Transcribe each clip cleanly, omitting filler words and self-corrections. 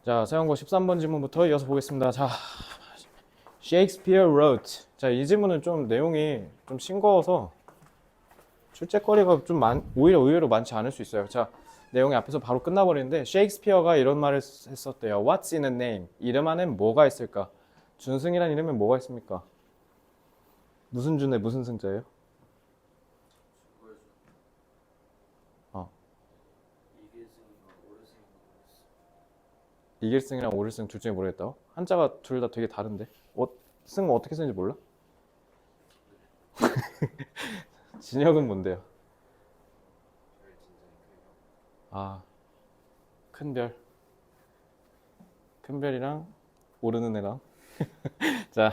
자, 세운거 13번 질문부터 이어서 보겠습니다. 자, Shakespeare wrote. 자, 이 질문은 좀 내용이 좀 싱거워서 출제거리가 좀 오히려 의외로 많지 않을 수 있어요. 자, 내용이 앞에서 바로 끝나버리는데 셰익스피어가 이런 말을 했었대요. What's in a name? 이름 안엔 뭐가 있을까? 준승이란 이름엔 뭐가 있습니까? 무슨 준에 무슨 승자예요? 어. 이길 승이랑 오를 승 둘 중에 모르겠다고? 한자가 둘 다 되게 다른데? 승 어떻게 쓰는지 몰라? 진혁은 뭔데요? 아, 큰 별. 큰 별이랑 오르는 애랑. 자,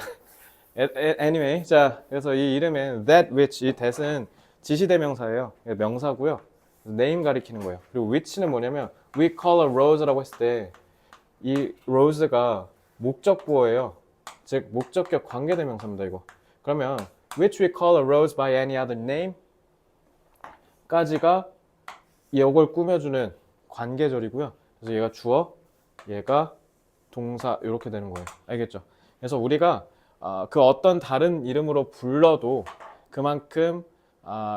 anyway. 자, 그래서 이 이름엔 that which, 이 that은 지시대명사예요. 명사고요. name 가리키는 거예요. 그리고 which는 뭐냐면 we call a rose라고 했을 때 이 rose가 목적구어예요. 즉 목적격 관계대명사입니다. 이거. 그러면 which we call a rose by any other name 까지가 이걸 꾸며주는 관계절이고요. 그래서 얘가 주어, 얘가 동사 이렇게 되는 거예요. 알겠죠? 그래서 우리가 그 어떤 다른 이름으로 불러도 그만큼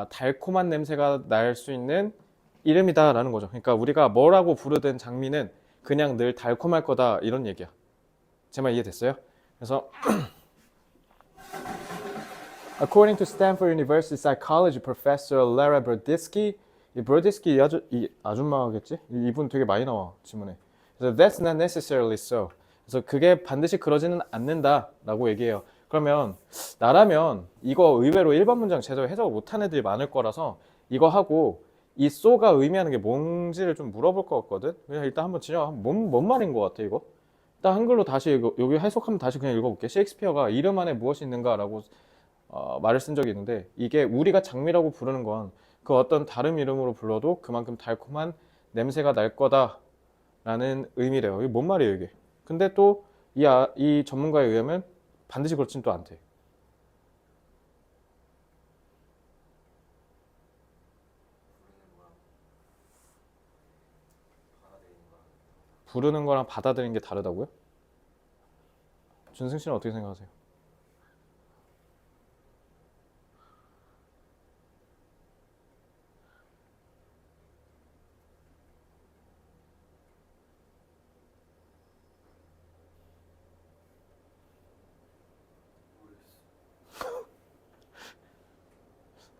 달콤한 냄새가 날 수 있는 이름이다라는 거죠. 그러니까 우리가 뭐라고 부르든 장미는 그냥 늘 달콤할 거다 이런 얘기야. 제 말 이해됐어요? 그래서 According to Stanford University psychology professor Lara Broditsky, 이 브로디스키 이 아줌마겠지? 이분 되게 많이 나와 지문에. 그래서 that's not necessarily so. 그래서 그게 반드시 그러지는 않는다라고 얘기해요. 그러면 나라면 이거 의외로 1번 문장 제대로 해석을 못한 애들이 많을 거라서 이거 하고 이 so가 의미하는 게 뭔지를 좀 물어볼 것 같거든. 그냥 일단 한번 진영 뭔 말인 것 같아 이거? 일단 한글로 다시 여기 해석하면 다시 그냥 읽어볼게. 셰익스피어가 이름 안에 무엇이 있는가라고 말을 쓴 적이 있는데 이게 우리가 장미라고 부르는 건 그 어떤 다른 이름으로 불러도 그만큼 달콤한 냄새가 날 거다라는 의미래요. 이게 뭔 말이에요 이게? 근데 또 이 전문가에 의하면 반드시 그렇진 또 않대. 부르는 거랑 받아들이는 게 다르다고요? 준승 씨는 어떻게 생각하세요?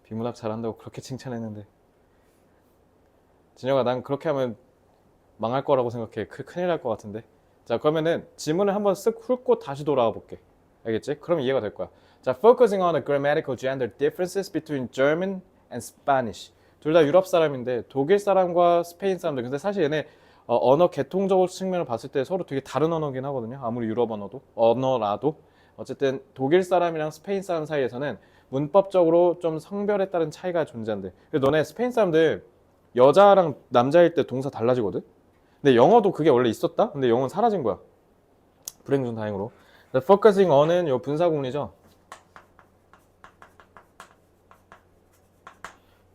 비문학 잘한다고 그렇게 칭찬했는데 진혁아 난 그렇게 하면 망할 거라고 생각해. 큰일 날 것 같은데. 자, 그러면은 지문을 한번 쓱 훑고 다시 돌아와 볼게. 알겠지? 그럼 이해가 될 거야. 자, focusing on the grammatical gender differences between German and Spanish. 둘 다 유럽 사람인데 독일 사람과 스페인 사람들. 근데 사실 얘네 언어 계통적으로 측면을 봤을 때 서로 되게 다른 언어긴 하거든요. 아무리 유럽 언어라도. 어쨌든 독일 사람이랑 스페인 사람 사이에서는 문법적으로 좀 성별에 따른 차이가 존재한대. 너네 스페인 사람들 여자랑 남자일 때 동사 달라지거든? 근데 영어도 그게 원래 있었다? 근데 영어는 사라진 거야. 불행 중 다행으로. focusing on은 요 분사구문이죠.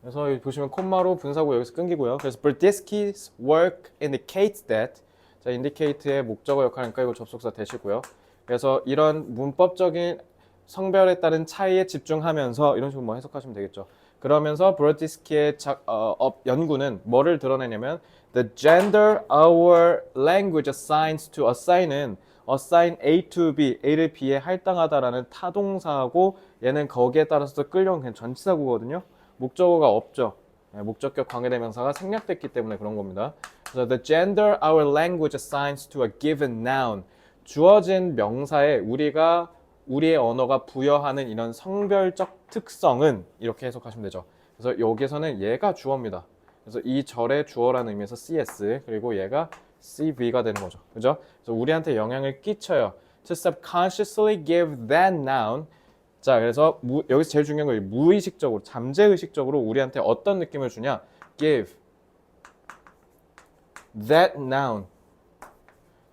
그래서 여기 보시면 콤마로 분사구 여기서 끊기고요. 그래서 Broditsky's work indicates that. 자, indicate의 목적어 역할이니까 이거 접속사 대시고요. 그래서 이런 문법적인 성별에 따른 차이에 집중하면서 이런 식으로 뭐 해석하시면 되겠죠. 그러면서 브로디스키의 연구는 뭐를 드러내냐면 the gender our language assigns to assign은 assign A to B, A를 B에 할당하다라는 타동사하고 얘는 거기에 따라서 끌려온 그냥 전치사구거든요. 목적어가 없죠. 목적격 관계대명사가 생략됐기 때문에 그런 겁니다. 그래서 the gender our language assigns to a given noun. 주어진 명사에 우리의 언어가 부여하는 이런 성별적 특성은 이렇게 해석하시면 되죠. 그래서 여기서는 얘가 주어입니다. 그래서 이 절의 주어라는 의미에서 CS 그리고 얘가 CV가 되는 거죠. 그죠? 그래서 우리한테 영향을 끼쳐요. To subconsciously give that noun. 자, 그래서 여기서 제일 중요한 건 무의식적으로, 잠재의식적으로 우리한테 어떤 느낌을 주냐? Give that noun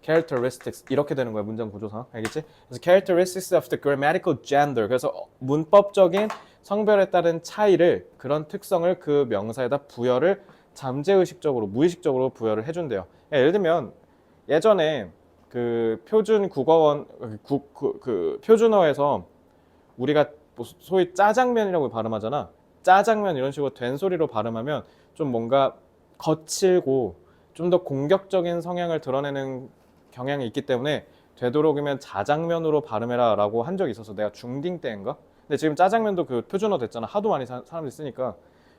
characteristics 이렇게 되는 거야 문장 구조상. 알겠지? 그래서 characteristics of the grammatical gender. 그래서 문법적인 성별에 따른 차이를 그런 특성을 그 명사에다 부여를 잠재의식적으로 무의식적으로 부여를 해준대요. 예를 들면 예전에 그 표준 국어원 그 표준어에서 우리가 뭐 소위 짜장면이라고 발음하잖아. 짜장면 이런 식으로 된 소리로 발음하면 좀 뭔가 거칠고 좀 더 공격적인 성향을 드러내는 경향이 있기 때문에 되도록이면 자장면으로 발음해라 라고 한 적이 있어서 내가 중딩 때인가? 근데 지금 짜장면도 그 표준어 됐잖아. 하도 많이 사람들이 쓰니까.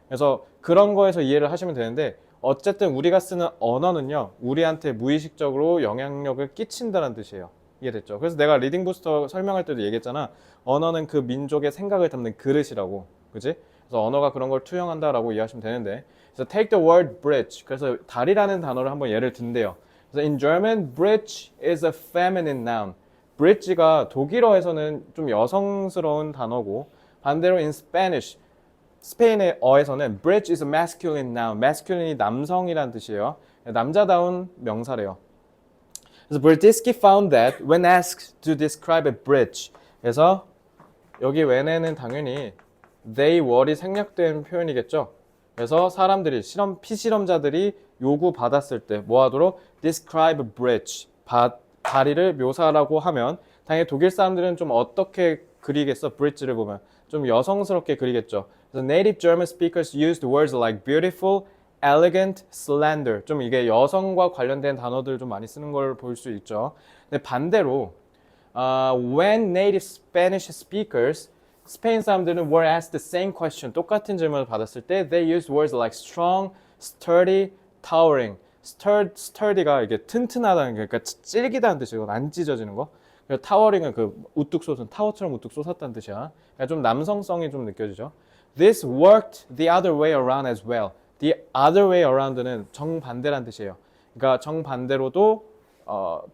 그래서 그런 거에서 이해를 하시면 되는데 어쨌든 우리가 쓰는 언어는요. 우리한테 무의식적으로 영향력을 끼친다는 뜻이에요. 이해됐죠? 그래서 내가 리딩 부스터 설명할 때도 얘기했잖아. 언어는 그 민족의 생각을 담는 그릇이라고. 그지? 그래서 언어가 그런 걸 투영한다라고 이해하시면 되는데 그래서 take the word bridge. 그래서 다리라는 단어를 한번 예를 든대요. 그래서 in German, bridge is a feminine noun. bridge가 독일어에서는 좀 여성스러운 단어고 반대로 in Spanish, 스페인의 어에서는 bridge is a masculine noun. masculine이 남성이란 뜻이에요. 남자다운 명사래요. 그래서 Brzezinski found that when asked to describe a bridge, 그래서 여기 when에는 당연히 they were이 생략된 표현이겠죠. 그래서 사람들이 피실험자들이 요구받았을 때 뭐 하도록 describe a bridge, 다리를 묘사하라고 하면 당연히 독일 사람들은 좀 어떻게 그리겠어? bridge를 보면 좀 여성스럽게 그리겠죠. 그래서 native German speakers used words like beautiful, elegant, slender. 좀 이게 여성과 관련된 단어들 좀 많이 쓰는 걸 볼 수 있죠. 근데 반대로 when native Spanish speakers 스페인 사람들은 were asked the same question, 똑같은 질문을 받았을 때 they used words like strong, sturdy, towering. sturdy가 이게 튼튼하다는 게, 그러니까 찔기다는 뜻이고 안 찢어지는 거. 그리고 towering은 그 우뚝 솟은 타워처럼 우뚝 솟았다는 뜻이야. 그러니까 좀 남성성이 좀 느껴지죠. This worked the other way around as well. The other way around는 정반대란 뜻이에요. 그러니까 정반대로도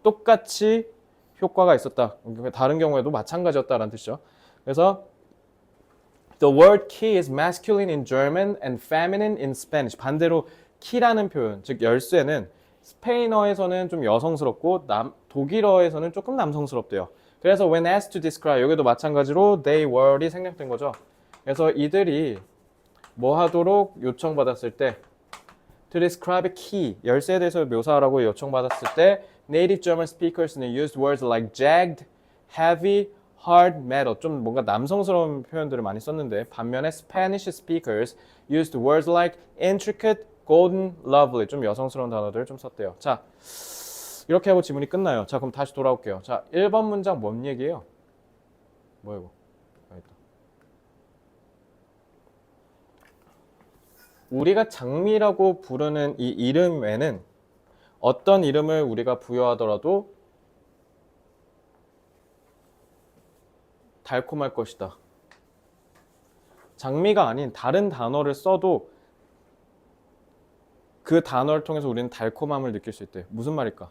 똑같이 효과가 있었다. 다른 경우에도 마찬가지였다라는 뜻이죠. 그래서 the word key is masculine in German and feminine in Spanish. 반대로 key라는 표현, 즉 열쇠는 스페인어에서는 좀 여성스럽고 독일어에서는 조금 남성스럽대요. 그래서 when asked to describe 여기도 마찬가지로 they were이 생략된 거죠. 그래서 이들이 뭐 하도록 요청받았을 때 to describe a key, 열쇠에 대해서 묘사하라고 요청받았을 때 native German speakers는 used words like jagged, heavy, hard, metal. 좀 뭔가 남성스러운 표현들을 많이 썼는데 반면에 Spanish speakers used words like intricate, golden, lovely. 좀 여성스러운 단어들을 좀 썼대요. 자, 이렇게 하고 지문이 끝나요. 자, 그럼 다시 돌아올게요. 자, 1번 문장 뭔 얘기예요? 뭐야 이거? 우리가 장미라고 부르는 이 이름에는 어떤 이름을 우리가 부여하더라도 달콤할 것이다. 장미가 아닌 다른 단어를 써도 그 단어를 통해서 우리는 달콤함을 느낄 수 있대. 무슨 말일까?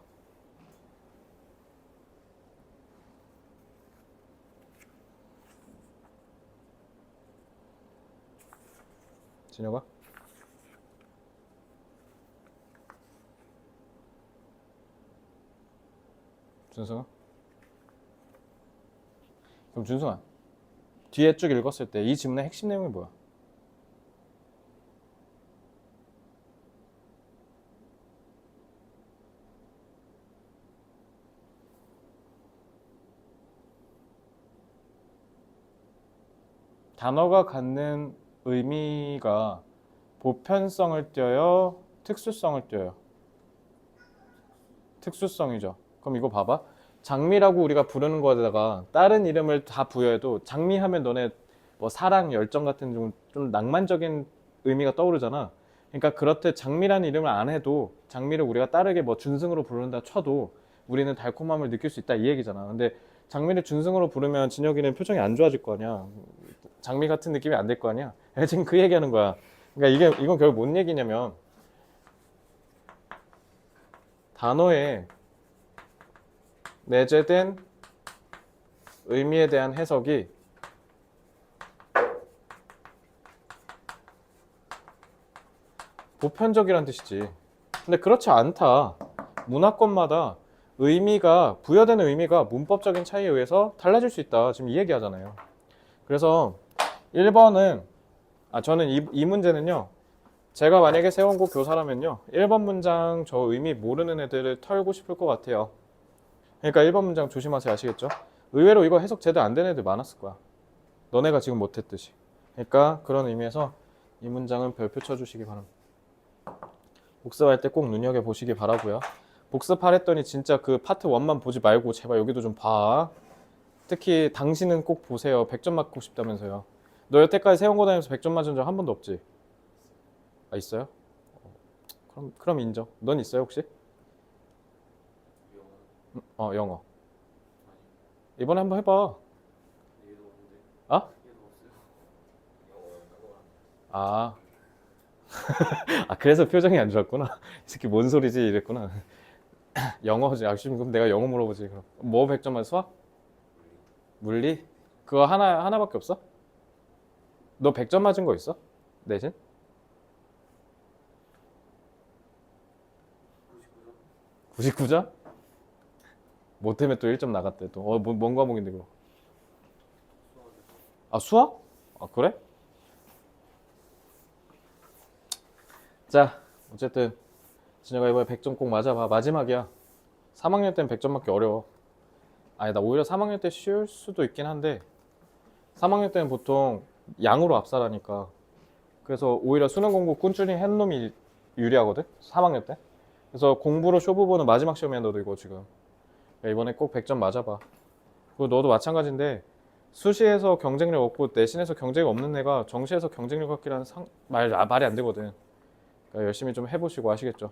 진혁아? 준승아? 그럼 준승아, 뒤에 쭉 읽었을 때 이 지문의 핵심 내용이 뭐야? 단어가 갖는 의미가 보편성을 띄어요? 특수성을 띄어요? 특수성이죠. 그럼 이거 봐봐. 장미라고 우리가 부르는 거에다가 다른 이름을 다 부여해도 장미 하면 너네 뭐 사랑, 열정 같은 좀 낭만적인 의미가 떠오르잖아. 그러니까 그렇듯 장미라는 이름을 안 해도 장미를 우리가 다르게 뭐 준승으로 부른다 쳐도 우리는 달콤함을 느낄 수 있다 이 얘기잖아. 근데 장미를 준승으로 부르면 진혁이는 표정이 안 좋아질 거 아니야. 장미 같은 느낌이 안 될 거 아니야. 지금 그 얘기하는 거야. 그러니까 이건 결국 뭔 얘기냐면 단어에 내재된 의미에 대한 해석이 보편적이란 뜻이지. 근데 그렇지 않다. 문화권마다 의미가 부여되는 의미가 문법적인 차이에 의해서 달라질 수 있다. 지금 이 얘기하잖아요. 그래서 1번은 저는 이 문제는요. 제가 만약에 세원고 교사라면요, 1번 문장 저 의미 모르는 애들을 털고 싶을 것 같아요. 그러니까 1번 문장 조심하세요. 아시겠죠? 의외로 이거 해석 제대로 안 된 애들 많았을 거야. 너네가 지금 못했듯이. 그러니까 그런 의미에서 이 문장은 별표 쳐주시기 바랍니다. 복습할 때 꼭 눈여겨보시기 바라고요. 복습하랬더니 진짜 그 파트 1만 보지 말고 제발 여기도 좀 봐. 특히 당신은 꼭 보세요. 100점 맞고 싶다면서요. 너 여태까지 세원고 다니면서 100점 맞은 적 한 번도 없지? 아, 있어요? 그럼 인정. 넌 있어요 혹시? 영어. 이번에 한번 해봐. 아? 아, 그래서 표정이 안 좋았구나. 이 새끼 뭔 소리지 이랬구나. 영어지. 그럼 내가 영어 물어보지. 그럼 뭐 100점 맞아? 수학? 물리? 그거 하나밖에 없어? 너 100점 맞은 거 있어? 내신? 99점? 뭐 때문에 또 1점 나갔대 또. 뭔 과목인데 그거? 아, 수학? 아, 그래? 자, 어쨌든 진혁아 이번에 100점 꼭 맞아봐. 마지막이야. 3학년 때는 100점 맞기 어려워. 아니, 나 오히려 3학년 때 쉬울 수도 있긴 한데 3학년 때는 보통 양으로 압살하니까. 그래서 오히려 수능 공부 꾼준이 한 놈이 유리하거든? 3학년 때. 그래서 공부로 쇼부 보는 마지막 시험이야 너도 이거 지금. 야, 이번에 꼭 100점 맞아봐. 그리고 너도 마찬가지인데 수시에서 경쟁력 없고 내신에서 경쟁력 없는 애가 정시에서 경쟁력 갖기라는 말이 안 되거든. 그러니까 열심히 좀 해보시고 아시겠죠?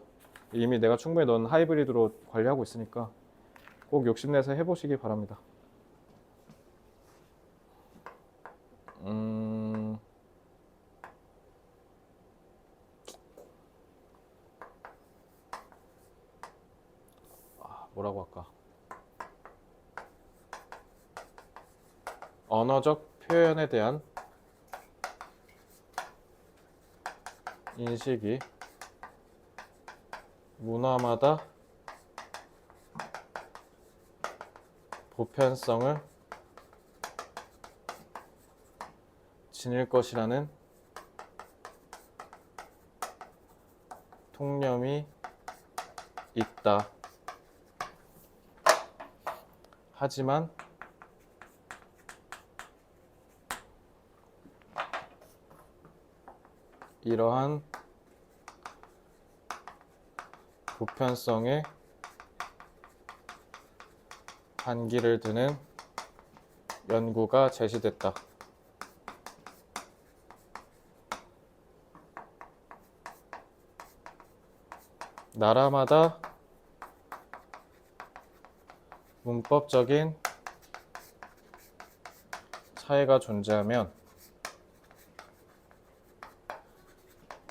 이미 내가 충분히 넌 하이브리드로 관리하고 있으니까 꼭 욕심내서 해보시기 바랍니다. 뭐라고 할까? 언어적 표현에 대한 인식이 문화마다 보편성을 지닐 것이라는 통념이 있다. 하지만 이러한 보편성에 한기를 드는 연구가 제시됐다. 나라마다 문법적인 차이가 존재하면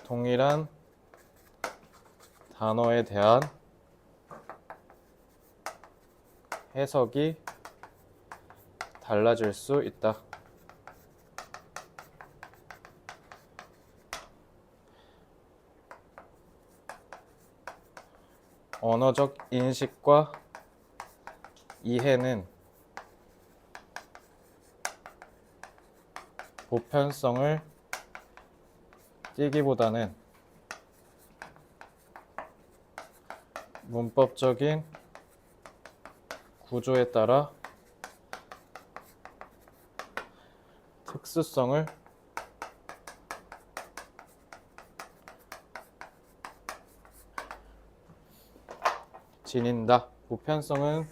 동일한 단어에 대한 해석이 달라질 수 있다. 언어적 인식과 이해는 보편성을 띠기보다는 문법적인 구조에 따라 특수성을 지닌다. 보편성은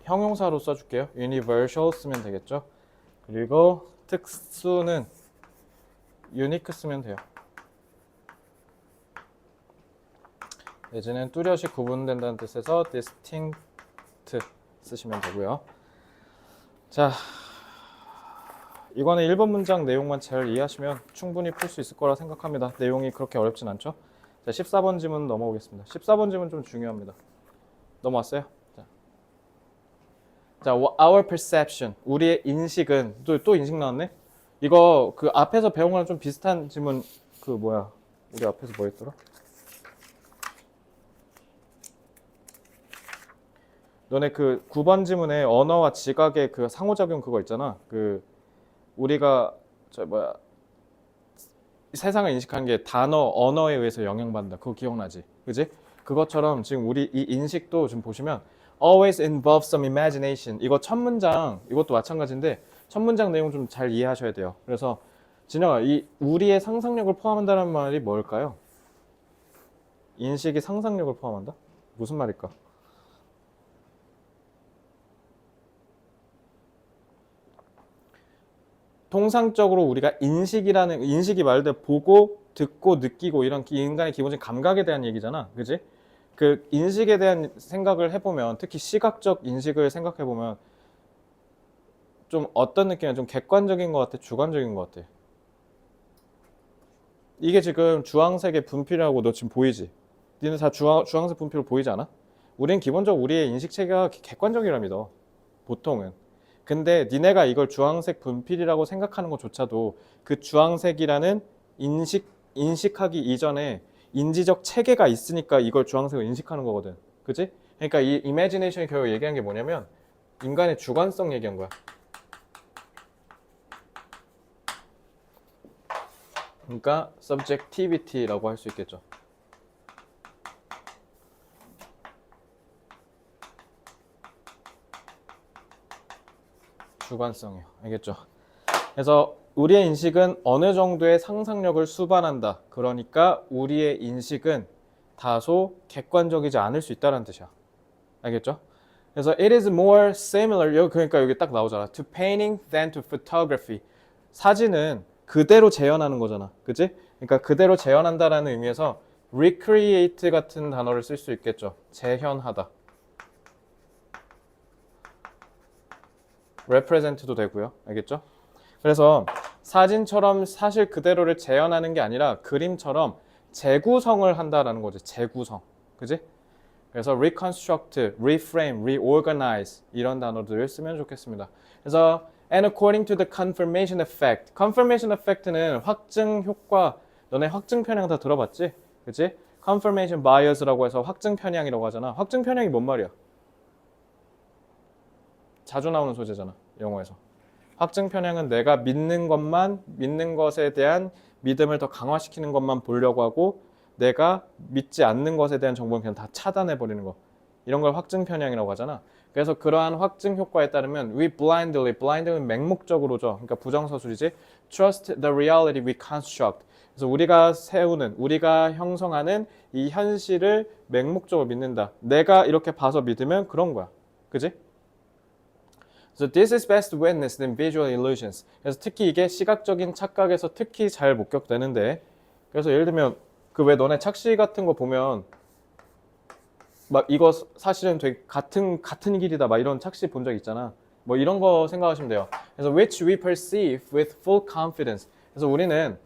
형용사로 써줄게요. universal 쓰면 되겠죠. 그리고 특수는 unique 쓰면 돼요. 내지는 뚜렷이 구분된다는 뜻에서 distinct 쓰시면 되고요. 자, 이거는 1번 문장 내용만 잘 이해하시면 충분히 풀 수 있을 거라 생각합니다. 내용이 그렇게 어렵진 않죠? 자, 14번 지문 넘어오겠습니다. 14번 지문 좀 중요합니다. 넘어왔어요? 자, our perception, 우리의 인식은 또 인식 나왔네? 이거 그 앞에서 배운 거랑 좀 비슷한 지문 우리 앞에서 뭐 했더라? 너네 그 9번 지문에 언어와 지각의 그 상호작용 그거 있잖아. 그 우리가 세상을 인식하는 게 단어, 언어에 의해서 영향받는다. 그거 기억나지? 그지? 그것처럼 지금 우리 이 인식도 지금 보시면 always involves some imagination. 이거 첫 문장, 이것도 마찬가지인데 첫 문장 내용 좀 잘 이해하셔야 돼요. 그래서 진영아, 이 우리의 상상력을 포함한다는 말이 뭘까요? 인식이 상상력을 포함한다? 무슨 말일까? 통상적으로 우리가 인식이 말대로 보고 듣고 느끼고 이런 인간의 기본적인 감각에 대한 얘기잖아. 그지? 그 인식에 대한 생각을 해보면 특히 시각적 인식을 생각해보면 좀 어떤 느낌이야? 좀 객관적인 것 같아? 주관적인 것 같아? 이게 지금 주황색의 분필이라고 너 지금 보이지? 니는 다 주황색 분필로 보이지 않아? 우린 기본적으로 우리의 인식 체계가 객관적이라 믿어. 보통은. 근데 니네가 이걸 주황색 분필이라고 생각하는 것조차도 그 주황색이라는 인식하기 이전에 인지적 체계가 있으니까 이걸 주황색을 인식하는 거거든. 그지? 그러니까 이 이미지네이션이 결국 얘기한 게 뭐냐면 인간의 주관성 얘기한 거야. 그러니까 subjectivity라고 할 수 있겠죠. 주관성이요. 알겠죠? 그래서 우리의 인식은 어느 정도의 상상력을 수반한다. 그러니까 우리의 인식은 다소 객관적이지 않을 수 있다는 뜻이야. 알겠죠? 그래서 it is more similar. 그러니까 여기 딱 나오잖아. To painting than to photography. 사진은 그대로 재현하는 거잖아. 그치? 그러니까 그대로 재현한다라는 의미에서 recreate 같은 단어를 쓸 수 있겠죠. 재현하다. represent도 되고요. 알겠죠? 그래서 사진처럼 사실 그대로를 재현하는 게 아니라 그림처럼 재구성을 한다라는 거지. 재구성. 그지? 그래서 reconstruct, reframe, reorganize 이런 단어들을 쓰면 좋겠습니다. 그래서 and according to the confirmation effect. confirmation effect는 확증 효과. 너네 확증 편향 다 들어봤지? 그치? confirmation bias라고 해서 확증 편향이라고 하잖아. 확증 편향이 뭔 말이야? 자주 나오는 소재잖아. 영어에서. 확증 편향은 내가 믿는 것에 대한 믿음을 더 강화시키는 것만 보려고 하고 내가 믿지 않는 것에 대한 정보는 그냥 다 차단해 버리는 거. 이런 걸 확증 편향이라고 하잖아. 그래서 그러한 확증 효과에 따르면 we blindly는 맹목적으로죠. 그러니까 부정서술이지. trust the reality we construct. 그래서 우리가 형성하는 이 현실을 맹목적으로 믿는다. 내가 이렇게 봐서 믿으면 그런 거야. 그지? So this is best witnessed in visual illusions. 그래서 특히 이게 시각적인 착각에서 특히 잘 목격되는데, 그래서 예를 들면 그 왜 너네 착시 같은 거 보면 막 이거 사실은 되게 같은 길이다 막 이런 착시 본 적 있잖아. 뭐 이런 거 생각하시면 돼요. 그래서 which we perceive with full confidence. 그래서 우리는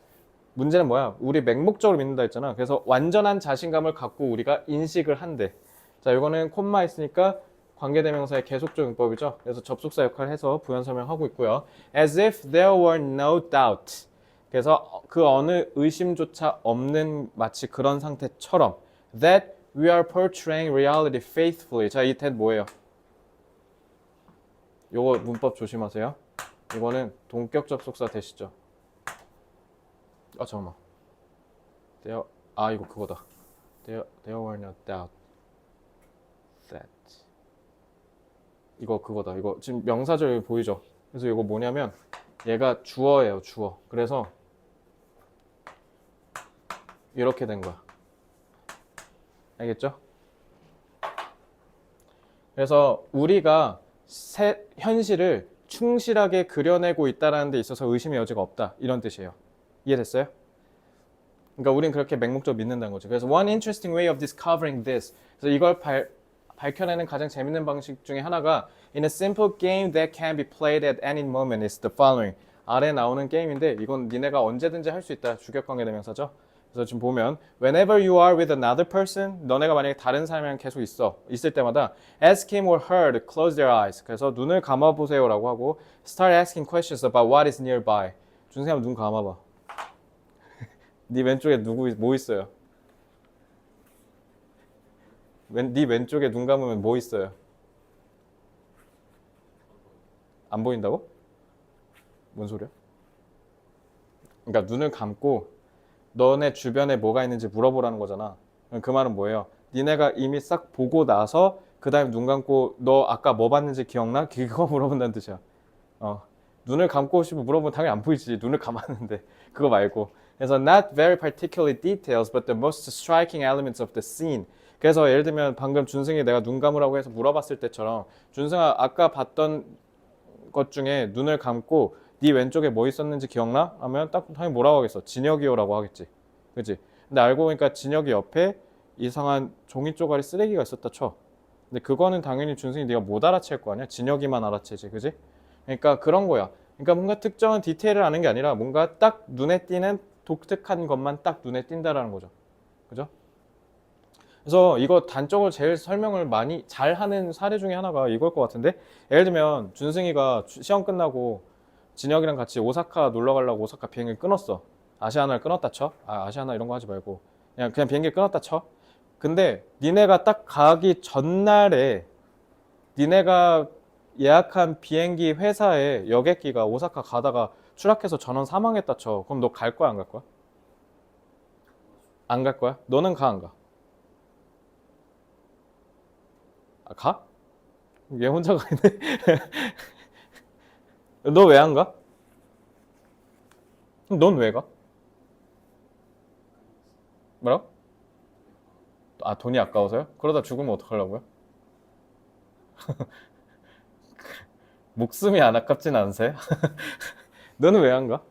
문제는 뭐야? 우리 맹목적으로 믿는다 했잖아. 그래서 완전한 자신감을 갖고 우리가 인식을 한대. 자, 이거는 콤마 있으니까 관계대명사의 계속적 용법이죠. 그래서 접속사 역할을 해서 부연 설명하고 있고요. As if there were no doubt. 그래서 그 어느 의심조차 없는 마치 그런 상태처럼 that we are portraying reality faithfully. 자, 이 that 뭐예요? 요거 문법 조심하세요. 이거는 동격 접속사 되시죠? 아, 잠깐만. 이거 그거다. There were no doubt that. 이거 그거다. 이거 지금 명사절 보이죠? 그래서 이거 뭐냐면 얘가 주어예요, 주어. 그래서 이렇게 된 거야. 알겠죠? 그래서 우리가 현실을 충실하게 그려내고 있다는 데 있어서 의심의 여지가 없다. 이런 뜻이에요. 이해됐어요? 그러니까 우린 그렇게 맹목적으로 믿는다는 거죠. 그래서 one interesting way of discovering this. 그래서 이걸 밝혀내는 가장 재밌는 방식 중에 하나가 in a simple game that can be played at any moment is the following. 아래 나오는 게임인데 이건 니네가 언제든지 할 수 있다. 주격관계대명사죠. 그래서 지금 보면 whenever you are with another person, 너네가 만약에 다른 사람이랑 계속 있을 때마다 ask him or her to close their eyes. 그래서 눈을 감아보세요라고 하고 start asking questions about what is nearby. 준세야 눈 감아봐. 네 왼쪽에 뭐 있어요? 네 왼쪽에 눈 감으면 뭐 있어요? 안 보인다고? 뭔 소리야? 그러니까 눈을 감고 너네 주변에 뭐가 있는지 물어보라는 거잖아. 그 말은 뭐예요? 니네가 이미 싹 보고 나서 그 다음에 눈 감고 너 아까 뭐 봤는지 기억나? 그거 물어본다는 뜻이야. 눈을 감고 싶으면 물어보면 당연히 안 보이지. 눈을 감았는데 그거 말고. 그래서 not very particular details but the most striking elements of the scene. 그래서 예를 들면 방금 준승이 내가 눈 감으라고 해서 물어봤을 때처럼 준승아 아까 봤던 것 중에 눈을 감고 네 왼쪽에 뭐 있었는지 기억나? 하면 딱 당연히 뭐라고 하겠어? 진혁이요라고 하겠지. 그치? 근데 알고 보니까 진혁이 옆에 이상한 종이 쪼가리 쓰레기가 있었다 쳐. 근데 그거는 당연히 준승이 네가 못 알아챌 거 아니야? 진혁이만 알아채지. 그지? 그러니까 그런 거야. 그러니까 뭔가 특정한 디테일을 아는 게 아니라 뭔가 딱 눈에 띄는 독특한 것만 딱 눈에 띈다라는 거죠. 그죠? 그래서 이거 단적으로 제일 설명을 많이 잘하는 사례 중에 하나가 이걸 것 같은데 예를 들면 준승이가 시험 끝나고 진혁이랑 같이 오사카 놀러 가려고 오사카 비행기 끊었어. 아시아나를 끊었다 쳐. 아시아나 이런 거 하지 말고 그냥 비행기 끊었다 쳐. 근데 니네가 딱 가기 전날에 니네가 예약한 비행기 회사에 여객기가 오사카 가다가 추락해서 전원 사망했다 쳐. 그럼 너 갈 거야 안 갈 거야? 안 갈 거야? 너는 가 안 가? 가? 얘 혼자 가 있네. 너 왜 안 가? 넌 왜 가? 뭐라고? 돈이 아까워서요? 그러다 죽으면 어떡하려고요? 목숨이 안 아깝진 않으세요? 너는 왜 안 가?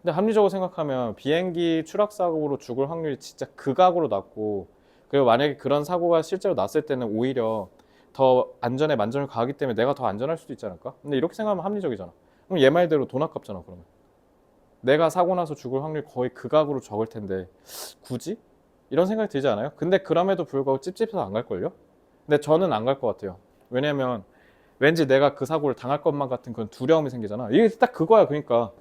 근데 합리적으로 생각하면 비행기 추락 사고로 죽을 확률이 진짜 극악으로 낮고 그리고 만약에 그런 사고가 실제로 났을 때는 오히려 더 안전에 만점을 가하기 때문에 내가 더 안전할 수도 있지 않을까? 근데 이렇게 생각하면 합리적이잖아. 그럼 얘 말대로 돈 아깝잖아 그러면. 내가 사고 나서 죽을 확률이 거의 극악으로 적을 텐데 굳이? 이런 생각이 들지 않아요? 근데 그럼에도 불구하고 찝찝해서 안 갈걸요? 근데 저는 안 갈 것 같아요. 왜냐면 왠지 내가 그 사고를 당할 것만 같은 그런 두려움이 생기잖아. 이게 딱 그거야 그러니까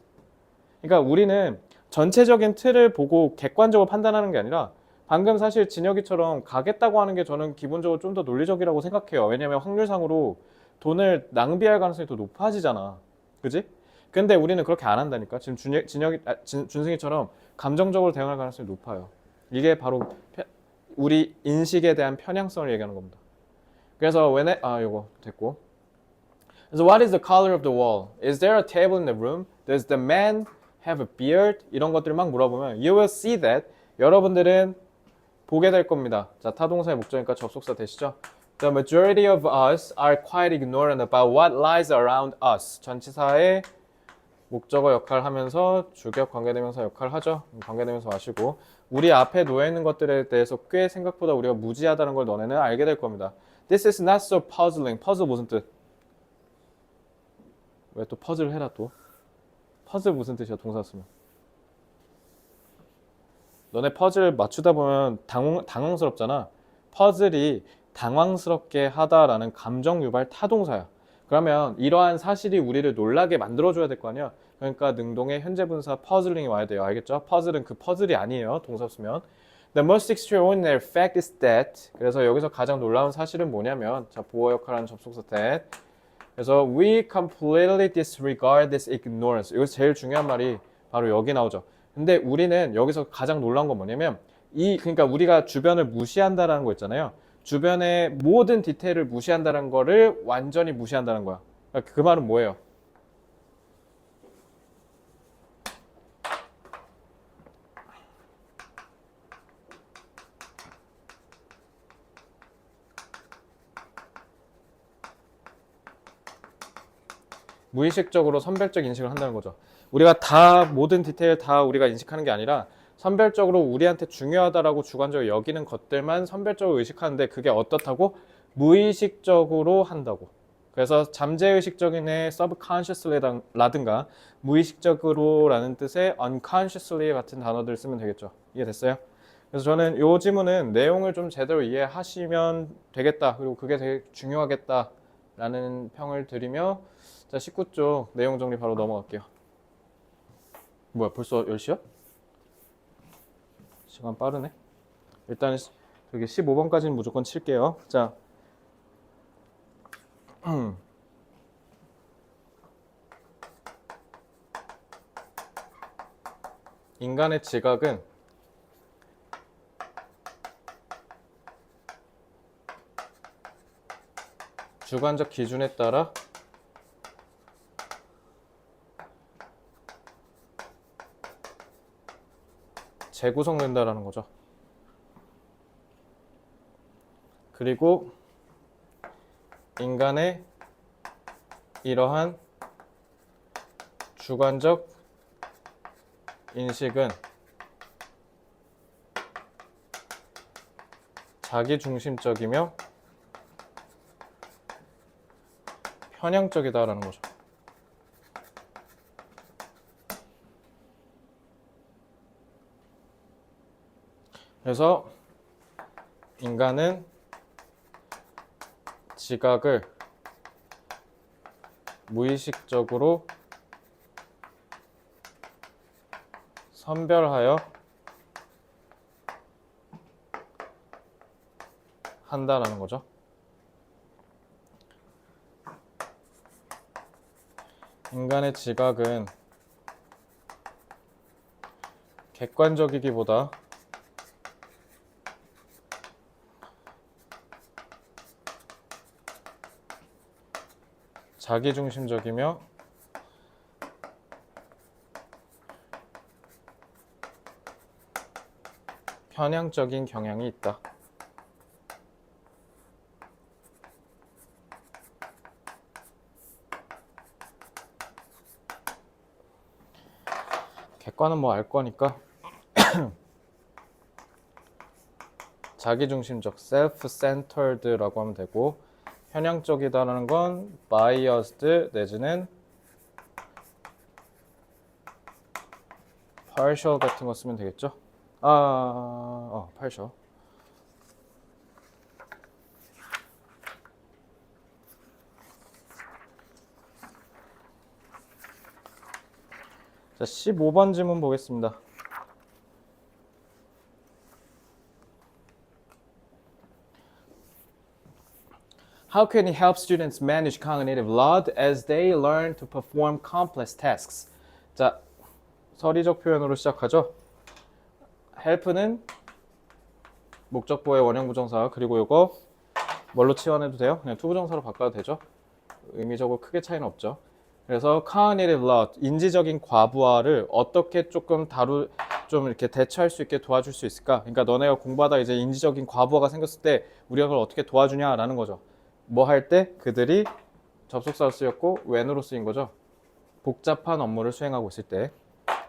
우리는 전체적인 틀을 보고 객관적으로 판단하는 게 아니라 방금 사실 진혁이처럼 가겠다고 하는 게 저는 기본적으로 좀 더 논리적이라고 생각해요. 왜냐면 확률상으로 돈을 낭비할 가능성이 더 높아지잖아. 그지? 근데 우리는 그렇게 안 한다니까. 지금 준승이처럼 감정적으로 대응할 가능성이 높아요. 이게 바로 우리 인식에 대한 편향성을 얘기하는 겁니다. 그래서 요거 됐고. So what is the color of the wall? Is there a table in the room? Does the man have a beard? 이런 것들을 막 물어보면 you will see that 여러분들은 보게 될 겁니다. 자, 타동사의 목적이니까 접속사 되시죠? The majority of us are quite ignorant about what lies around us. 전치사의 목적어 역할을 하면서 주격 관계대명사 역할을 하죠. 관계대명사 마시고 우리 앞에 놓여있는 것들에 대해서 꽤 생각보다 우리가 무지하다는 걸 너네는 알게 될 겁니다. This is not so puzzling. 퍼즐 무슨 뜻? 왜 또 퍼즐 해라 또? 퍼즐 무슨 뜻이야 동사 쓰면? 너네 퍼즐 맞추다 보면 당황스럽잖아. 퍼즐이 당황스럽게 하다라는 감정 유발 타동사야. 그러면 이러한 사실이 우리를 놀라게 만들어줘야 될 거 아니야. 그러니까 능동의 현재 분사 퍼즐링이 와야 돼요. 알겠죠? 퍼즐은 그 퍼즐이 아니에요. 동사 쓰면. The most extraordinary fact is that. 그래서 여기서 가장 놀라운 사실은 뭐냐면 자 보어 역할하는 접속사 that. 그래서 we completely disregard this ignorance. 여기서 제일 중요한 말이 바로 여기 나오죠. 근데 우리는 여기서 가장 놀라운 건 뭐냐면 그러니까 우리가 주변을 무시한다라는 거 있잖아요. 주변의 모든 디테일을 무시한다는 거를 완전히 무시한다는 거야. 그러니까 그 말은 뭐예요? 무의식적으로 선별적 인식을 한다는 거죠. 우리가 다 모든 디테일 다 우리가 인식하는 게 아니라 선별적으로 우리한테 중요하다라고 주관적으로 여기는 것들만 선별적으로 의식하는데 그게 어떻다고? 무의식적으로 한다고. 그래서 잠재의식적인 애 subconsciously라든가 무의식적으로라는 뜻의 unconsciously 같은 단어들을 쓰면 되겠죠. 이해됐어요? 그래서 저는 이 지문은 내용을 좀 제대로 이해하시면 되겠다. 그리고 그게 되게 중요하겠다라는 평을 드리며 자 19쪽 내용 정리 바로 넘어갈게요. 뭐야 벌써 10시야? 시간 빠르네. 일단 저기 15번까지는 무조건 칠게요. 자, 인간의 지각은 주관적 기준에 따라 재구성된다라는 거죠. 그리고 인간의 이러한 주관적 인식은 자기중심적이며 편향적이다라는 거죠. 그래서 인간은 지각을 무의식적으로 선별하여 한다라는 거죠. 인간의 지각은 객관적이기보다 자기중심적이며 편향적인 경향이 있다. 객관은 뭐 알 거니까 자기중심적, self-centered라고 하면 되고, 편향적이다라는 건 biased 내지는 partial 같은 거 쓰면 되겠죠? partial. 자, 15번 질문 보겠습니다. How can he help students manage cognitive load as they learn to perform complex tasks? 자, 서리적 표현으로 시작하죠. help는 목적보의 원형부정사, 그리고 이거 뭘로 치환해도 돼요? 그냥 투부정사로 바꿔도 되죠. 의미적으로 크게 차이는 없죠. 그래서 cognitive load, 인지적인 과부하를 어떻게 조금 좀 이렇게 대처할 수 있게 도와줄 수 있을까? 그러니까 너네가 공부하다 이제 인지적인 과부하가 생겼을 때 우리가 그걸 어떻게 도와주냐라는 거죠. 뭐 할 때 그들이 접속사로 쓰였고 when으로 쓰인 거죠. 복잡한 업무를 수행하고 있을 때.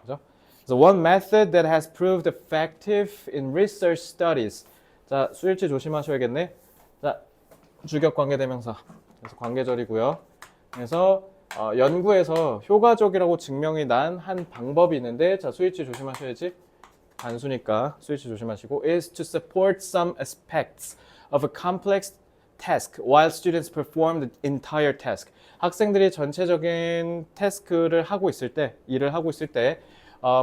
그죠? So one method that has proved effective in research studies. 자, 수일치 조심하셔야겠네. 자, 주격 관계대명사. 그래서 관계절이고요. 그래서 연구에서 효과적이라고 증명이 난 한 방법이 있는데, 자, 수일치 조심하셔야지. 단수니까 수일치 조심하시고, is to support some aspects of a complex task while students perform the entire task. 학생들이 전체적인 태스크를 하고 있을 때, 일을 하고 있을 때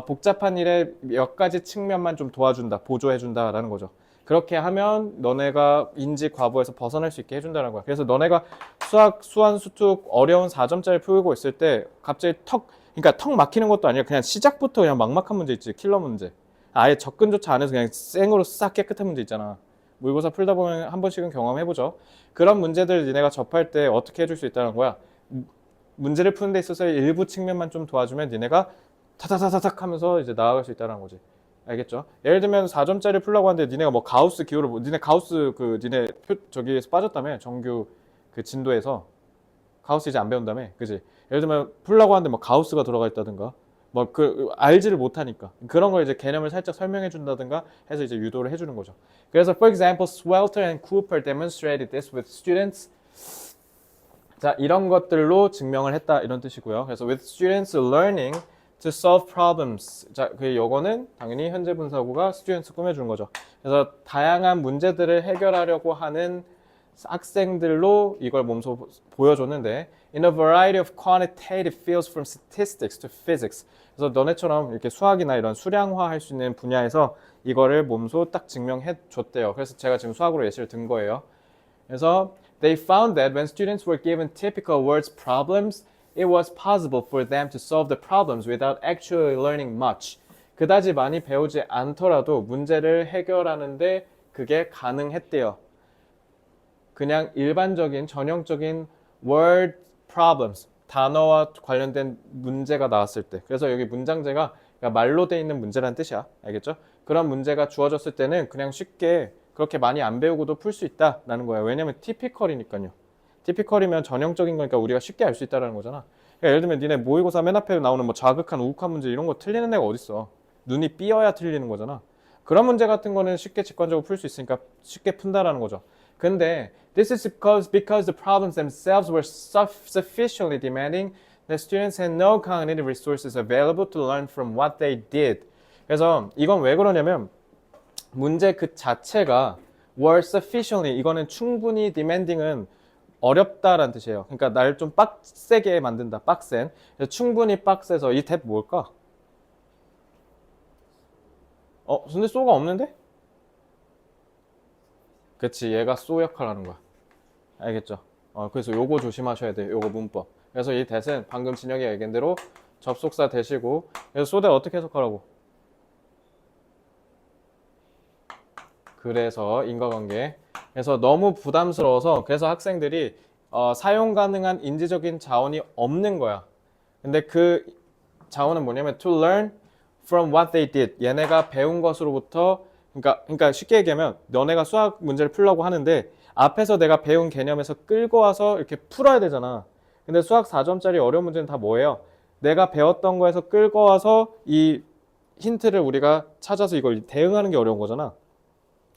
복잡한 일의 몇 가지 측면만 좀 도와준다, 보조해준다라는 거죠. 그렇게 하면 너네가 인지 과부에서 벗어날 수 있게 해준다는 거야. 그래서 너네가 수학, 수완, 수특 어려운 4점짜리 풀고 있을 때 갑자기 그러니까 턱 막히는 것도 아니라 그냥 시작부터 그냥 막막한 문제 있지, 킬러 문제. 아예 접근조차 안 해서 그냥 생으로 싹 깨끗한 문제 있잖아. 모의고사 풀다 보면 한 번씩은 경험해보죠. 그런 문제들 니네가 접할 때 어떻게 해줄 수 있다는 거야. 문제를 푸는 데 있어서 일부 측면만 좀 도와주면 니네가 타타타타탁 하면서 이제 나아갈 수 있다는 거지. 알겠죠? 예를 들면 4점짜리 풀라고 하는데 니네가 뭐 가우스 기호를 니네 가우스 니네 저기에서 빠졌다며, 정규 그 진도에서 가우스 이제 안 배운다며, 그지? 예를 들면 풀라고 하는데 뭐 가우스가 들어가 있다든가 뭐 알지를 못하니까 그런 걸 이제 개념을 살짝 설명해 준다든가 해서 이제 유도를 해주는 거죠. 그래서 for example, Swelter and Cooper demonstrated this with students. 자, 이런 것들로 증명을 했다, 이런 뜻이고요. 그래서 with students learning to solve problems. 자, 요거는 당연히 현재 분사구가 students 꾸며주는 거죠. 그래서 다양한 문제들을 해결하려고 하는 학생들로 이걸 몸소 보여줬는데 in a variety of quantitative fields from statistics to physics. 그래서 너네처럼 이렇게 수학이나 이런 수량화 할 수 있는 분야에서 이거를 몸소 딱 증명해 줬대요. 그래서 제가 지금 수학으로 예시를 든 거예요. 그래서 they found that when students were given typical words problems, it was possible for them to solve the problems without actually learning much. 그다지 많이 배우지 않더라도 문제를 해결하는데 그게 가능했대요. 그냥 일반적인 전형적인 word problems, 단어와 관련된 문제가 나왔을 때. 그래서 여기 문장제가 그러니까 말로 돼 있는 문제란 뜻이야. 알겠죠? 그런 문제가 주어졌을 때는 그냥 쉽게 그렇게 많이 안 배우고도 풀 수 있다라는 거예요. 왜냐면 티피컬이니까요. 티피컬이면 전형적인 거니까 우리가 쉽게 알 수 있다라는 거잖아. 그러니까 예를 들면 니네 모의고사 맨 앞에 나오는 뭐 자극한 우욱한 문제 이런 거 틀리는 애가 어딨어. 눈이 삐어야 틀리는 거잖아. 그런 문제 같은 거는 쉽게 직관적으로 풀 수 있으니까 쉽게 푼다라는 거죠. 근데 this is because the problems themselves were sufficiently demanding that students had no cognitive resources available to learn from what they did. 그래서 이건 왜 그러냐면 문제 그 자체가 were sufficiently 이거는 충분히 demanding은 어렵다라는 뜻이에요. 그러니까 날 좀 빡세게 만든다. 빡센. 그래서 충분히 빡세서 이 답 뭘까? 근데 쏘가 없는데? 그치, 얘가 쏘 역할 하는 거야. 알겠죠? 그래서 요거 조심하셔야 돼요. 요거 문법. 그래서 이 that은 방금 진혁이 얘기한 대로 접속사 대시고, 그래서 so that 어떻게 해석하라고? 그래서 인과관계. 그래서 너무 부담스러워서 그래서 학생들이 사용 가능한 인지적인 자원이 없는 거야. 근데 그 자원은 뭐냐면 to learn from what they did. 얘네가 배운 것으로부터 그러니까 쉽게 얘기하면 너네가 수학 문제를 풀려고 하는데 앞에서 내가 배운 개념에서 끌고 와서 이렇게 풀어야 되잖아. 근데 수학 4점짜리 어려운 문제는 다 뭐예요? 내가 배웠던 거에서 끌고 와서 이 힌트를 우리가 찾아서 이걸 대응하는 게 어려운 거잖아.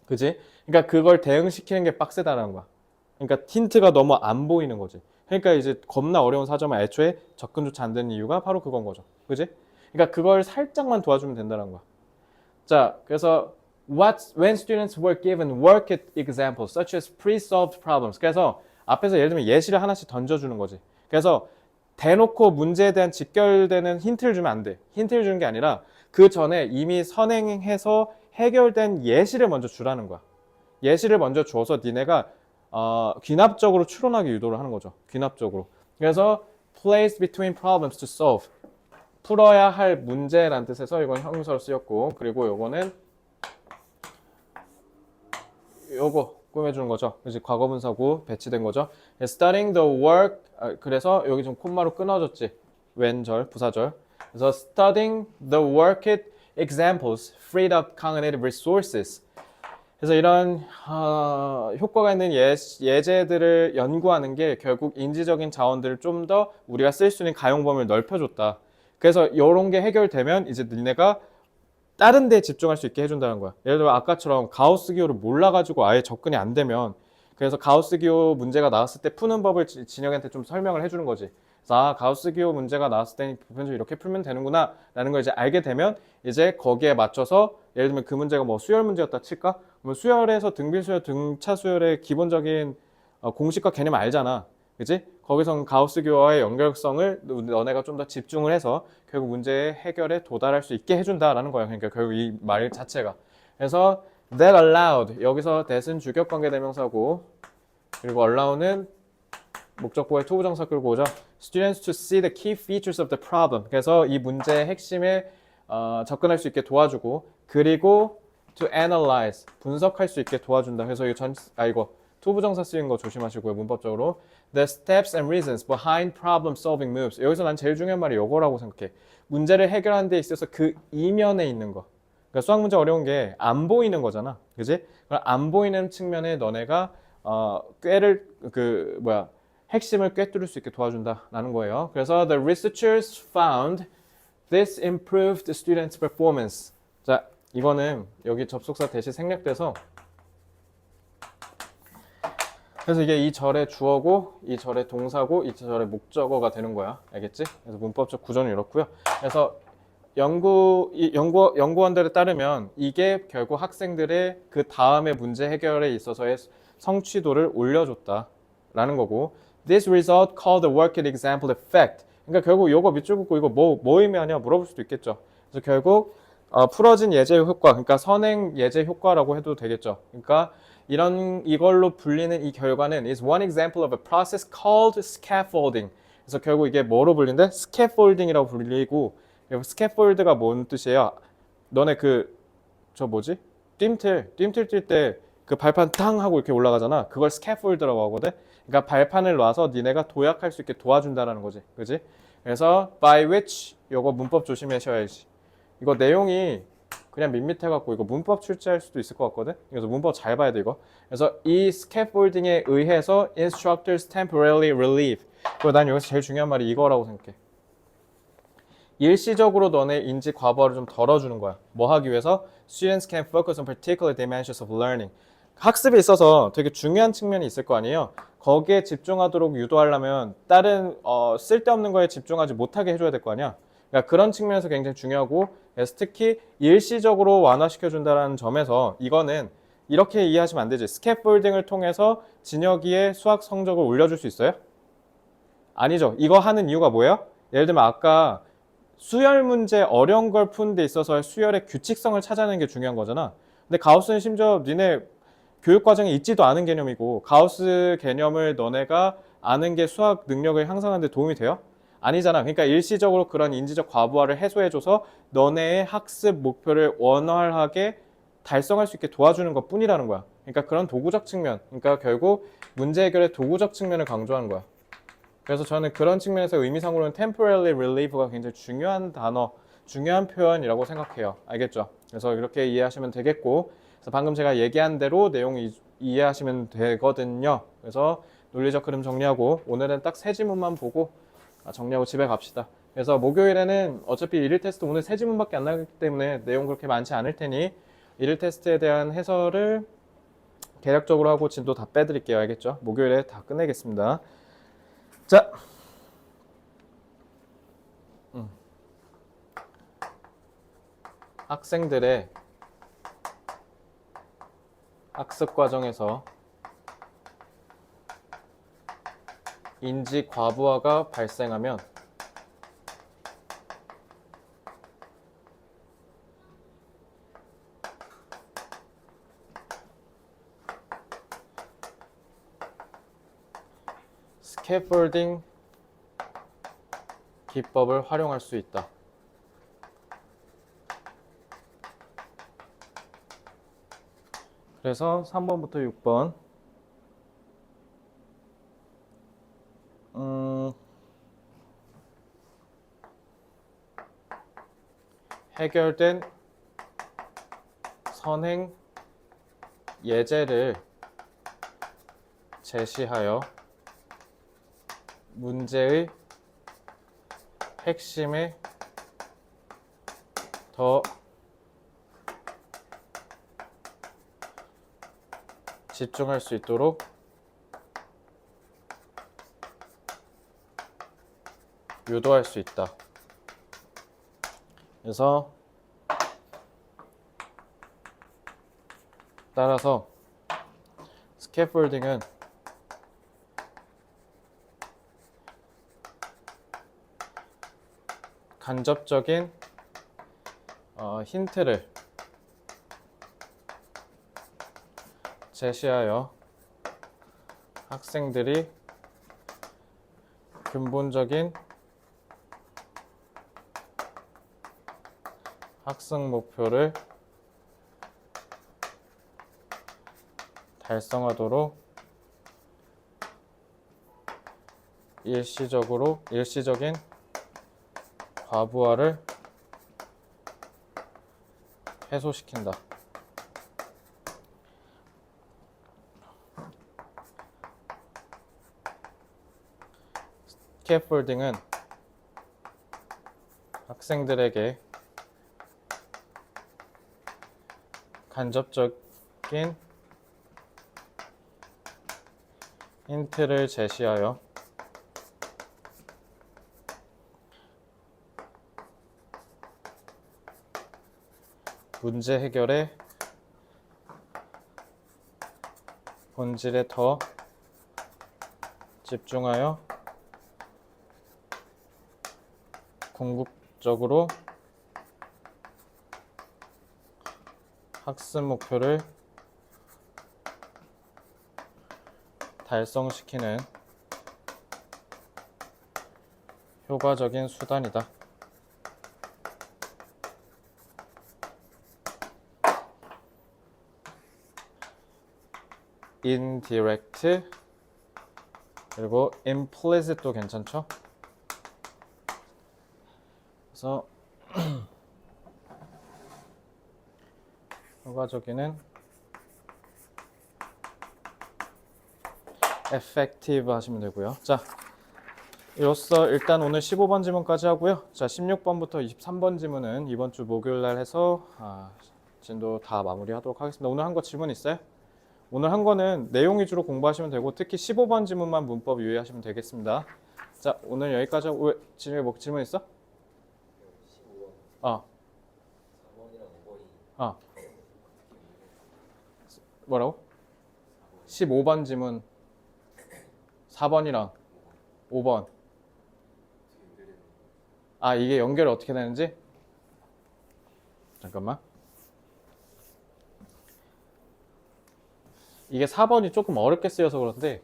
그지? 그러니까 그걸 대응시키는 게 빡세다라는 거야. 그러니까 힌트가 너무 안 보이는 거지. 그러니까 이제 겁나 어려운 4점은 애초에 접근조차 안 되는 이유가 바로 그건 거죠. 그지? 그러니까 그걸 살짝만 도와주면 된다는 거야. 자, 그래서 when students were given work examples such as pre-solved problems. 그래서 앞에서 예를 들면 예시를 하나씩 던져주는 거지. 그래서 대놓고 문제에 대한 직결되는 힌트를 주면 안 돼. 힌트를 주는 게 아니라 그 전에 이미 선행해서 해결된 예시를 먼저 주라는 거야. 예시를 먼저 줘서 니네가 귀납적으로 추론하게 유도를 하는 거죠. 귀납적으로. 그래서 place between problems to solve. 풀어야 할 문제라는 뜻에서 이건 형용사로 쓰였고, 그리고 요거는 요거 꾸며주는 거죠. 그래서 과거분사구 배치된 거죠. studying the work. 그래서 여기 좀 콤마로 끊어졌지. 왼절, 부사절. 그래서 studying the worked examples freed up cognitive resources. 그래서 이런 효과가 있는 예제들을 연구하는 게 결국 인지적인 자원들을 좀 더 우리가 쓸 수 있는 가용 범위를 넓혀줬다. 그래서 이런 게 해결되면 이제 니네가 다른 데에 집중할 수 있게 해준다는 거야. 예를 들어 아까처럼 가우스 기호를 몰라가지고 아예 접근이 안 되면 그래서 가우스 기호 문제가 나왔을 때 푸는 법을 진혁이한테 좀 설명을 해주는 거지. 그래서 가우스 기호 문제가 나왔을 때 보편적으로 이렇게 풀면 되는구나 라는 걸 이제 알게 되면 이제 거기에 맞춰서 예를 들면 그 문제가 뭐 수열 문제였다 칠까? 그러면 수열에서 등비수열, 등차수열의 기본적인 공식과 개념 알잖아. 그치? 거기서 가우스 기호와의 연결성을 너네가 좀 더 집중을 해서 결국 문제의 해결에 도달할 수 있게 해준다라는 거야. 그러니까 결국 이 말 자체가. 그래서 that allowed 여기서 that은 주격관계 대명사고 그리고 allow는 목적보에 투부정사 끌고 오죠. Students to see the key features of the problem. 그래서 이 문제의 핵심에 접근할 수 있게 도와주고 그리고 to analyze 분석할 수 있게 도와준다. 그래서 이거 투부정사 쓰인 거 조심하시고요. 문법적으로 the steps and reasons behind problem solving moves. 여기서 난 제일 중요한 말이 이거라고 생각해. 문제를 해결하는 데 있어서 그 이면에 있는 거. 그러니까 수학 문제 어려운 게 안 보이는 거잖아. 그지? 안 보이는 측면에 너네가 핵심을 꿰뚫을 수 있게 도와준다라는 거예요. 그래서 the researchers found this improved students' performance. 자, 이거는 여기 접속사 대시 생략돼서 그래서 이게 이 절의 주어고 이 절의 동사고 이 절의 목적어가 되는 거야. 알겠지? 그래서 문법적 구조는 이렇고요. 그래서 연구원들에 따르면 이게 결국 학생들의 그 다음의 문제 해결에 있어서의 성취도를 올려줬다라는 거고 This result called the worked example effect. 그러니까 결국 이거 밑줄 긋고 이거 뭐 의미하냐 물어볼 수도 있겠죠. 그래서 결국 풀어진 예제 효과, 그러니까 선행 예제 효과라고 해도 되겠죠. 그러니까 이걸로 불리는 이 결과는 is one example of a process called scaffolding. 그래서 결국 이게 뭐로 불리는데 scaffolding이라고 불리고 scaffold가 뭔 뜻이에요? 너네 저 뭐지? 뜀틀 뛸 때 그 발판 탕 하고 이렇게 올라가잖아. 그걸 스캐폴드라고 하거든. 그러니까 발판을 놔서 니네가 도약할 수 있게 도와준다라는 거지. 그지? 그래서 by which 요거 문법 조심하셔야지. 이거 내용이 그냥 밋밋해갖고 이거 문법 출제할 수도 있을 것 같거든. 그래서 문법 잘 봐야 돼 이거. 그래서 이 scaffolding에 의해서 instructors temporarily relieve. 그리고 난 여기서 제일 중요한 말이 이거라고 생각해. 일시적으로 너네 인지 과부하를 좀 덜어주는 거야. 뭐 하기 위해서? Students can focus on particular dimensions of learning. 학습에 있어서 되게 중요한 측면이 있을 거 아니에요. 거기에 집중하도록 유도하려면 다른 쓸데없는 거에 집중하지 못하게 해줘야 될 거 아니야. 그러니까 그런 측면에서 굉장히 중요하고, 그래서 특히 일시적으로 완화시켜준다는 점에서 이거는 이렇게 이해하시면 안 되지. 스캐폴딩을 통해서 진혁이의 수학 성적을 올려줄 수 있어요? 아니죠. 이거 하는 이유가 뭐예요? 예를 들면 아까 수열 문제 어려운 걸 푸는 데 있어서 수열의 규칙성을 찾아내는 게 중요한 거잖아. 근데 가우스는 심지어 니네 교육 과정에 있지도 않은 개념이고, 가우스 개념을 너네가 아는 게 수학 능력을 향상하는 데 도움이 돼요? 아니잖아. 그러니까 일시적으로 그런 인지적 과부하를 해소해줘서 너네의 학습 목표를 원활하게 달성할 수 있게 도와주는 것 뿐이라는 거야. 그러니까 그런 도구적 측면, 그러니까 결국 문제 해결의 도구적 측면을 강조하는 거야. 그래서 저는 그런 측면에서 의미상으로는 temporarily relieve가 굉장히 중요한 단어, 중요한 표현이라고 생각해요. 알겠죠? 그래서 이렇게 이해하시면 되겠고, 그래서 방금 제가 얘기한 대로 내용 이해하시면 되거든요. 그래서 논리적 흐름 정리하고, 오늘은 딱 세 지문만 보고 정리하고 집에 갑시다. 그래서 목요일에는 어차피 일일 테스트 오늘 세 지문밖에 안 나기 때문에 내용 그렇게 많지 않을 테니 일일 테스트에 대한 해설을 개략적으로 하고 진도 다 빼드릴게요. 알겠죠? 목요일에 다 끝내겠습니다. 자, 학생들의 학습 과정에서 인지 과부하가 발생하면 스캐폴딩 기법을 활용할 수 있다. 그래서 3번부터 6번 해결된 선행 예제를 제시하여 문제의 핵심에 더 집중할 수 있도록 유도할 수 있다. 그래서 따라서 스캐폴딩은 간접적인 힌트를 제시하여 학생들이 근본적인 학습 목표를 달성하도록 일시적인 과부하를 해소시킨다. 스캐폴딩은 학생들에게 간접적인 힌트를 제시하여 문제 해결의 본질에 더 집중하여 궁극적으로 학습 목표를 달성시키는 효과적인 수단이다. indirect, 그리고 implicit도 괜찮죠? 그래서 효과적이는 effective 하시면 되고요. 자, 이로써 일단 오늘 15번 지문까지 하고요. 자, 16번부터 23번 지문은 이번 주 목요일 날 해서 진도 다 마무리하도록 하겠습니다. 오늘 한 거 질문 있어요? 오늘 한 거는 내용 위주로 공부하시면 되고 특히 15번 지문만 문법 유의하시면 되겠습니다. 자, 오늘 여기까지 하고 왜 질문 있어? 15번. 4번이랑 5번이. 뭐라고? 15번 지문 4번이랑 5번. 이게 연결이 어떻게 되는지? 잠깐만. 이게 4번이 조금 어렵게 쓰여서 그런데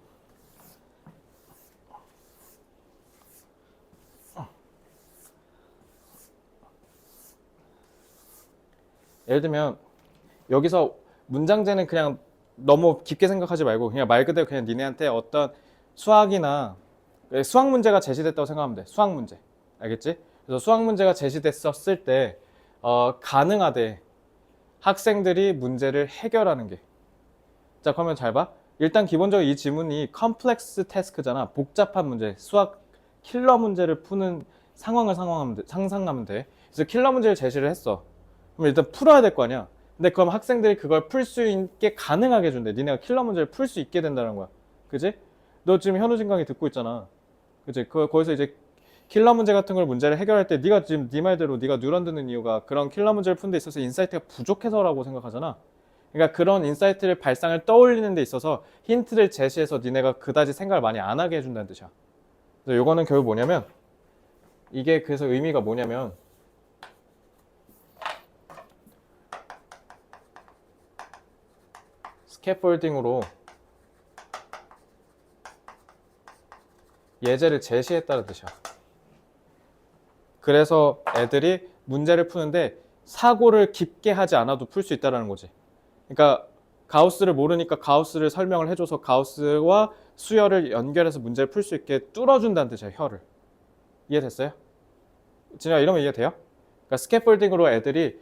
예를 들면 여기서 문장제는 그냥 너무 깊게 생각하지 말고 그냥 말 그대로 그냥 니네한테 어떤 수학이나 수학 문제가 제시됐다고 생각하면 돼. 수학 문제. 알겠지? 그래서 수학 문제가 제시됐었을 때 가능하대 학생들이 문제를 해결하는 게. 자, 그러면 잘 봐. 일단 기본적으로 이 지문이 컴플렉스 태스크잖아. 복잡한 문제, 수학 킬러 문제를 푸는 상황을 상상하면 돼. 그래서 킬러 문제를 제시를 했어. 그럼 일단 풀어야 될 거 아니야. 근데 그럼 학생들이 그걸 풀 수 있게 가능하게 해준대. 니네가 킬러 문제를 풀 수 있게 된다는 거야. 그지? 너 지금 현우진 강의 듣고 있잖아. 그지? 거기서 이제 킬러 문제 같은 걸 문제를 해결할 때 네가 지금 네 말대로 네가 뉴런 듣는 이유가 그런 킬러 문제를 푸는 데 있어서 인사이트가 부족해서라고 생각하잖아. 그러니까 그런 인사이트를 발상을 떠올리는 데 있어서 힌트를 제시해서 니네가 그다지 생각을 많이 안 하게 해준다는 뜻이야. 그래서 요거는 결국 뭐냐면 이게 그래서 의미가 뭐냐면 스캐폴딩으로 예제를 제시했다는 뜻이야. 그래서 애들이 문제를 푸는데 사고를 깊게 하지 않아도 풀 수 있다는 거지. 그러니까 가우스를 모르니까 가우스를 설명을 해줘서 가우스와 수열을 연결해서 문제를 풀 수 있게 뚫어준다는 뜻이야. 혀를. 이해됐어요? 진짜 이러면 이해돼요? 그러니까 스캐폴딩으로 애들이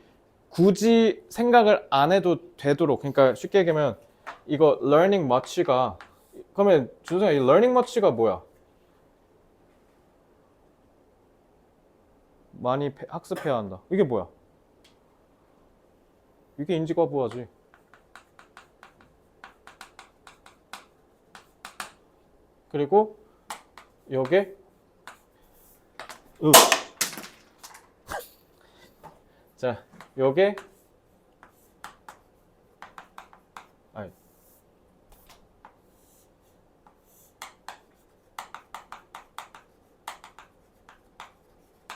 굳이 생각을 안 해도 되도록, 그러니까 쉽게 얘기하면 이거 learning much가, 그러면 준성아 이 learning much가 뭐야? 많이 학습해야 한다. 이게 뭐야? 이게 인지과부하지. 그리고 요게 자, 요게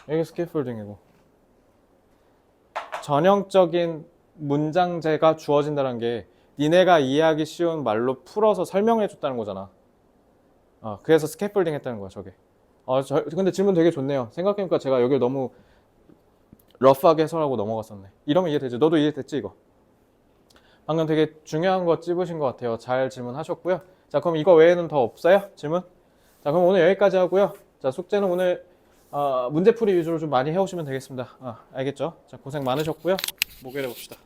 이게 스캐폴딩이고 전형적인 문장제가 주어진다는 게 니네가 이해하기 쉬운 말로 풀어서 설명해 줬다는 거잖아. 그래서 스캐폴딩 했다는 거야 저게. 근데 질문 되게 좋네요. 생각해보니까 제가 여기를 너무 러프하게 해설하고 넘어갔었네. 이러면 이해되지? 너도 이해됐지 이거? 방금 되게 중요한 거 찝으신 것 같아요. 잘 질문하셨고요. 자, 그럼 이거 외에는 더 없어요? 질문? 자, 그럼 오늘 여기까지 하고요. 자, 숙제는 오늘 문제풀이 위주로 좀 많이 해오시면 되겠습니다. 알겠죠? 자, 고생 많으셨고요. 목요일에 봅시다.